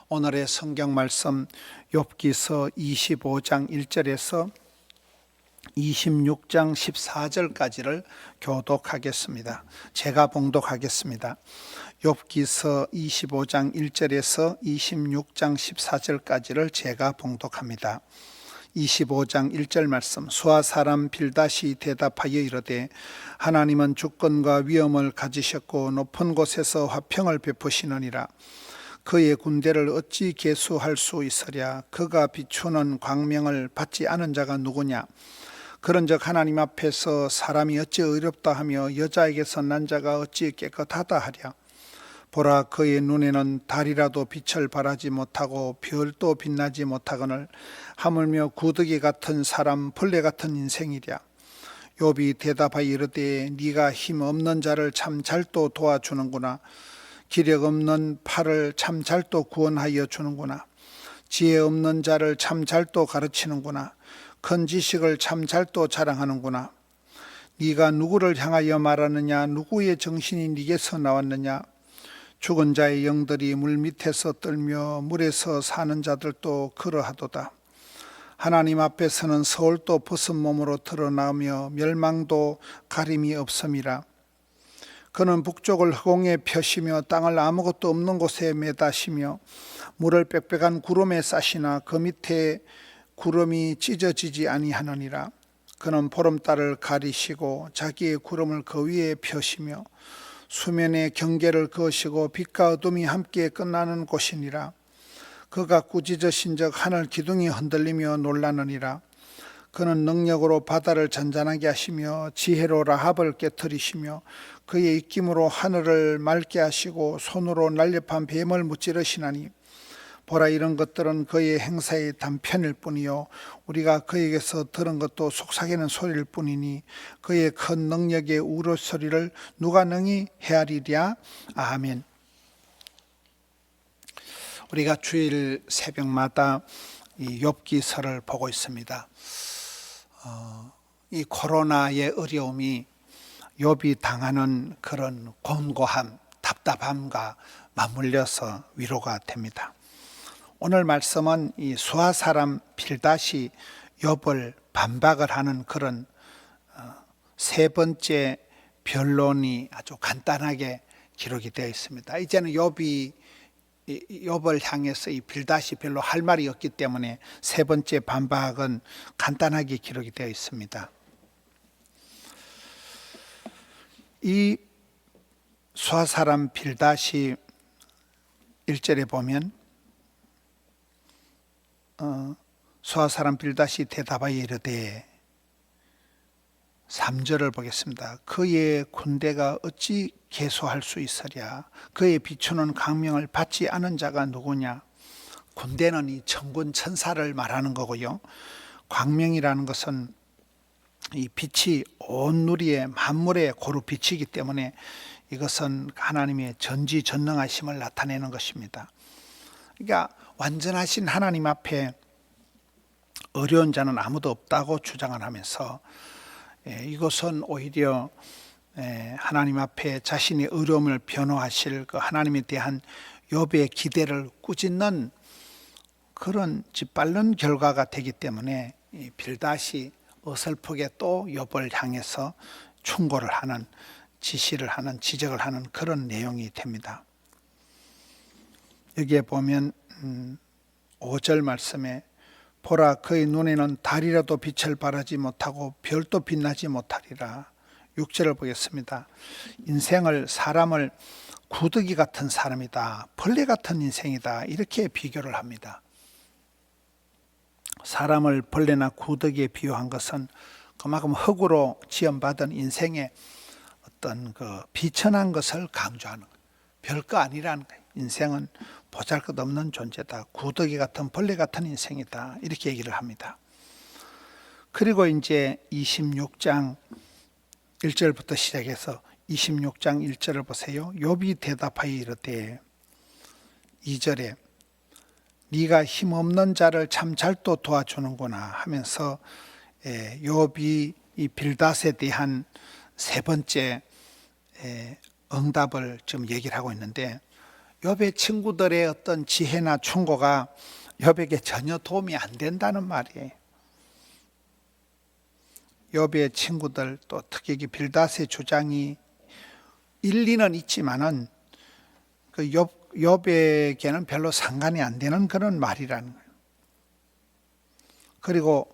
오늘의 성경 말씀 욥기서 25장 1절에서 26장 14절까지를 교독하겠습니다. 제가 봉독하겠습니다. 욥기서 25장 1절에서 26장 14절까지를 제가 봉독합니다. 25장 1절 말씀. 수아 사람 빌닷이 대답하여 이르되 하나님은 주권과 위엄을 가지셨고 높은 곳에서 화평을 베푸시느니라. 그의 군대를 어찌 계수할 수 있으랴. 그가 비추는 광명을 받지 않은 자가 누구냐. 그런즉 하나님 앞에서 사람이 어찌 의롭다 하며 여자에게서 난 자가 어찌 깨끗하다 하랴. 보라, 그의 눈에는 달이라도 빛을 발하지 못하고 별도 빛나지 못하거늘 하물며 구더기 같은 사람, 벌레 같은 인생이랴. 욥이 대답하여 이르되 네가 힘 없는 자를 참 잘도 도와주는구나. 기력 없는 팔을 참 잘도 구원하여 주는구나. 지혜 없는 자를 참 잘도 가르치는구나. 큰 지식을 참 잘도 자랑하는구나. 네가 누구를 향하여 말하느냐. 누구의 정신이 네게서 나왔느냐. 죽은 자의 영들이 물 밑에서 떨며 물에서 사는 자들도 그러하도다. 하나님 앞에서는 서울도 벗은 몸으로 드러나며 멸망도 가림이 없음이라. 그는 북쪽을 허공에 펴시며 땅을 아무것도 없는 곳에 매다시며 물을 빽빽한 구름에 싸시나 그 밑에 구름이 찢어지지 아니하느니라. 그는 보름달을 가리시고 자기의 구름을 그 위에 펴시며 수면에 경계를 그으시고 빛과 어둠이 함께 끝나는 곳이니라. 그가 꾸짖으신 적 하늘 기둥이 흔들리며 놀라느니라. 그는 능력으로 바다를 잔잔하게 하시며 지혜로 라합을 깨뜨리시며 그의 입김으로 하늘을 맑게 하시고 손으로 날렵한 뱀을 무찌르시나니 보라, 이런 것들은 그의 행사의 단편일 뿐이요 우리가 그에게서 들은 것도 속삭이는 소리일 뿐이니 그의 큰 능력의 우러소리를 누가 능히 헤아리랴. 아멘. 우리가 주일 새벽마다 이 욥기서를 보고 있습니다. 이 코로나의 어려움이 욥이 당하는 그런 곤고함, 답답함과 맞물려서 위로가 됩니다. 오늘 말씀은 이 수아 사람 빌닷이 욥을 반박을 하는 그런 세 번째 변론이 아주 간단하게 기록이 되어 있습니다. 이제는 욥을 향해서 이 빌닷이 별로 할 말이 없기 때문에 세 번째 반박은 간단하게 기록이 되어 있습니다. 이 수아 사람 빌닷이 1절에 보면 수아 사람 빌닷이 대답하여 이르되 3절을 보겠습니다. 그의 군대가 어찌 계수할 수 있으랴. 그의 비추는 광명을 받지 않은 자가 누구냐. 군대는 이 천군 천사를 말하는 거고요. 광명이라는 것은 이 빛이 온 누리에 만물에 고루 비치기 때문에 이것은 하나님의 전지전능하심을 나타내는 것입니다. 그러니까 완전하신 하나님 앞에 어려운 자는 아무도 없다고 주장을 하면서 이것은 오히려 하나님 앞에 자신의 어려움을 변호하실 그 하나님에 대한 욥의 기대를 꾸짖는 그런 짓밟는 결과가 되기 때문에 빌닷이 어설프게 또 욥을 향해서 충고를 하는, 지시를 하는, 지적을 하는 그런 내용이 됩니다. 여기에 보면 5절 말씀에 보라, 그의 눈에는 달이라도 빛을 발하지 못하고 별도 빛나지 못하리라. 6절을 보겠습니다. 사람을 구더기 같은 사람이다, 벌레 같은 인생이다, 이렇게 비교를 합니다. 사람을 벌레나 구더기에 비유한 것은 그만큼 흙으로 지음받은 인생의 어떤 그 비천한 것을 강조하는 거예요. 별거 아니라는 거예요. 인생은 보잘것없는 존재다. 구더기 같은 벌레 같은 인생이다. 이렇게 얘기를 합니다. 그리고 이제 26장 1절부터 시작해서 26장 1절을 보세요. 욥이 대답하여 이르되 2절에 네가 힘없는 자를 참 잘도 도와주는구나 하면서 욥이 이 빌닷에 대한 세 번째 응답을 좀 얘기를 하고 있는데 욥의 친구들의 어떤 지혜나 충고가 욥에게 전혀 도움이 안 된다는 말이에요. 욥의 친구들, 또 특히 빌닷의 주장이 일리는 있지만은 그 욥에게는 별로 상관이 안 되는 그런 말이라는 거예요. 그리고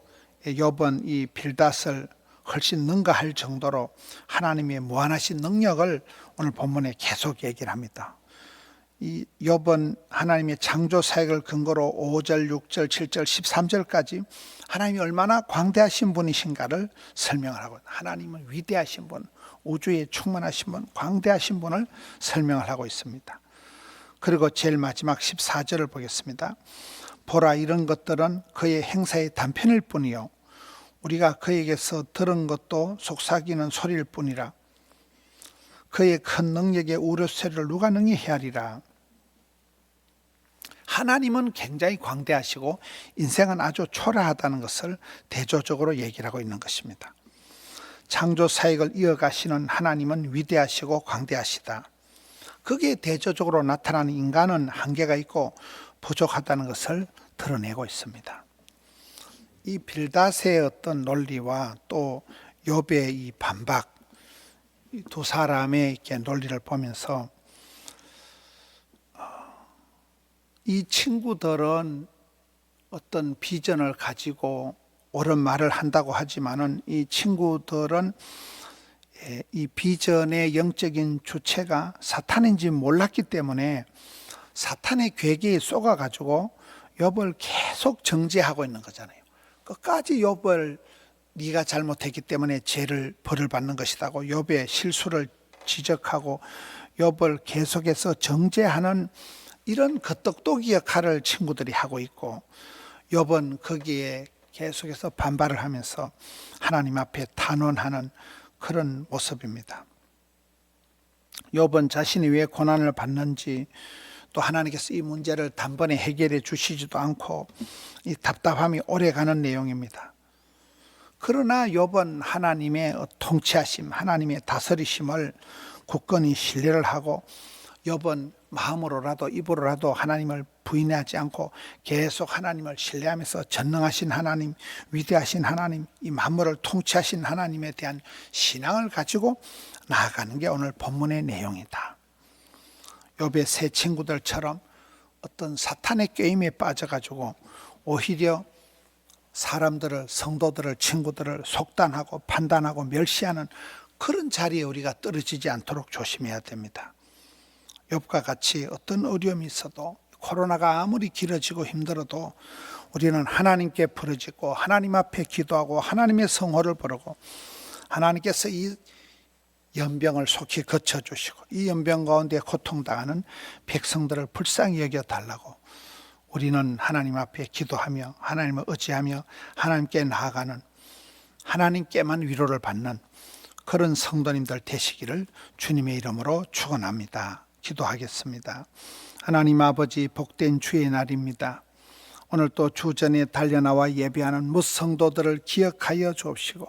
욥은 이 빌닷을 훨씬 능가할 정도로 하나님의 무한하신 능력을 오늘 본문에 계속 얘기를 합니다. 이 욥은 하나님의 창조 사역을 근거로 5절, 6절, 7절, 13절까지 하나님이 얼마나 광대하신 분이신가를 설명을 하고, 하나님은 위대하신 분, 우주에 충만하신 분, 광대하신 분을 설명을 하고 있습니다. 그리고 제일 마지막 14절을 보겠습니다. 보라, 이런 것들은 그의 행사의 단편일 뿐이요 우리가 그에게서 들은 것도 속삭이는 소리일 뿐이라. 그의 큰 능력의 우려소리를 누가 능히 헤아리라. 하나님은 굉장히 광대하시고 인생은 아주 초라하다는 것을 대조적으로 얘기를 하고 있는 것입니다. 창조 사역을 이어가시는 하나님은 위대하시고 광대하시다. 그게 대조적으로 나타나는 인간은 한계가 있고 부족하다는 것을 드러내고 있습니다. 이 빌닷의 어떤 논리와 또 욥의 이 반박, 이 두 사람의 이렇게 논리를 보면서 이 친구들은 어떤 비전을 가지고 옳은 말을 한다고 하지만은 이 친구들은 이 비전의 영적인 주체가 사탄인지 몰랐기 때문에 사탄의 괴계에 속아가지고 욥을 계속 정죄하고 있는 거잖아요. 끝까지 욥을 네가 잘못했기 때문에 벌을 받는 것이라고 욥의 실수를 지적하고 욥을 계속해서 정죄하는 이런 겉똑똑이 역할을 친구들이 하고 있고, 욥은 거기에 계속해서 반발을 하면서 하나님 앞에 탄원하는 그런 모습입니다. 욥은 자신이 왜 고난을 받는지, 또 하나님께서 이 문제를 단번에 해결해 주시지도 않고 이 답답함이 오래가는 내용입니다. 그러나 욥은 하나님의 통치하심, 하나님의 다스리심을 굳건히 신뢰를 하고, 욥은 마음으로라도 입으로라도 하나님을 부인하지 않고 계속 하나님을 신뢰하면서 전능하신 하나님, 위대하신 하나님, 이 만물을 통치하신 하나님에 대한 신앙을 가지고 나아가는 게 오늘 본문의 내용이다. 욥의 세 친구들처럼 어떤 사탄의 꾀임에 빠져가지고 오히려 사람들을, 성도들을, 친구들을 속단하고 판단하고 멸시하는 그런 자리에 우리가 떨어지지 않도록 조심해야 됩니다. 욥과 같이 어떤 어려움이 있어도, 코로나가 아무리 길어지고 힘들어도 우리는 하나님께 부르짖고 하나님 앞에 기도하고 하나님의 성호를 부르고, 하나님께서 이 연병을 속히 거쳐주시고 이 연병 가운데 고통당하는 백성들을 불쌍히 여겨달라고 우리는 하나님 앞에 기도하며 하나님을 의지하며 하나님께 나아가는, 하나님께만 위로를 받는 그런 성도님들 되시기를 주님의 이름으로 축원합니다. 기도하겠습니다. 하나님 아버지, 복된 주의 날입니다. 오늘 또 주전에 달려나와 예배하는 무성도들을 기억하여 주옵시고,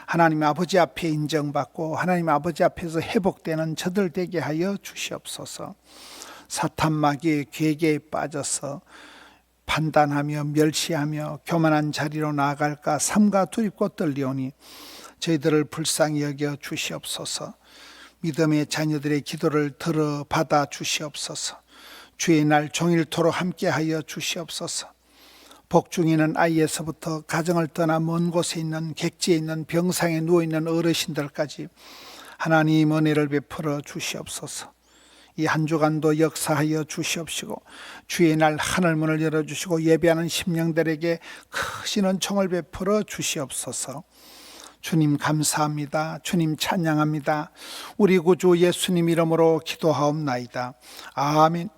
하나님 아버지 앞에 인정받고 하나님 아버지 앞에서 회복되는 저들 되게 하여 주시옵소서. 사탄 마귀의 괴계에 빠져서 판단하며 멸시하며 교만한 자리로 나아갈까 삼가 두렵고 떨리오니 저희들을 불쌍히 여겨 주시옵소서. 믿음의 자녀들의 기도를 들어받아 주시옵소서. 주의 날 종일토록 함께하여 주시옵소서. 복중이는 아이에서부터 가정을 떠나 먼 곳에 있는, 객지에 있는, 병상에 누워있는 어르신들까지 하나님 은혜를 베풀어 주시옵소서. 이 한 주간도 역사하여 주시옵시고 주의 날 하늘문을 열어주시고 예배하는 심령들에게 크신 은총을 베풀어 주시옵소서. 주님 감사합니다. 주님 찬양합니다. 우리 구주 예수님 이름으로 기도하옵나이다. 아멘.